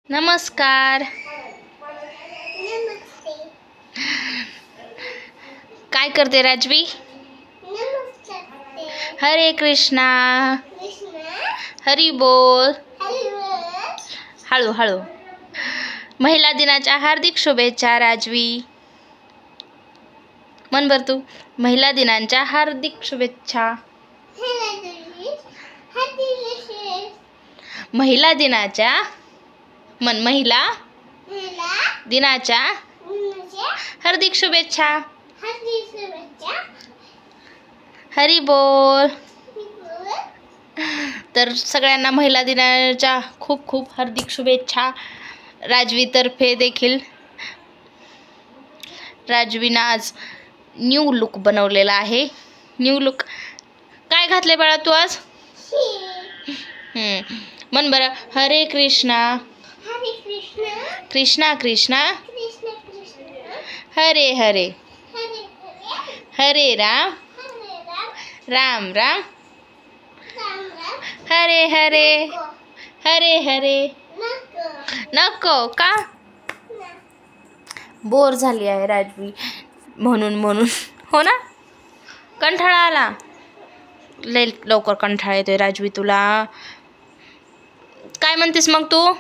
नमस्कार. नमस्ते. काय करते राजवी? नमस्ते. हरे कृष्णा. कृष्णा. हरी बोल. हरी बोल. हळू हळू. महिला दिनाच्या हार्दिक शुभेच्छा राजवी. म्हण बर तू. महिला दिनाच्या हार्दिक शुभेच्छा. महिला दिनाच्या म्हण महिला दिनाच्या हार्दिक शुभेच्छा. हरी बोल. तर सगळ्यांना महिला दिनाच्या खूप खूप हार्दिक शुभेच्छा. राजवीतर्फे देखील. राजवीनं आज न्यू लुक बनवलेला आहे. न्यू लुक काय घातले बाळा तू आज? म्हण बरं. हरे कृष्णा. कृष्णा कृष्णा. हरे हरे. हरे राम. राम राम. हरे हरे. हरे हरे. नको का? बोर झाली आहे राजवी म्हणून हो ना. कंटाळा आला. लवकर कंटाळा येतोय राजवी तुला. काय म्हणतेस मग तू?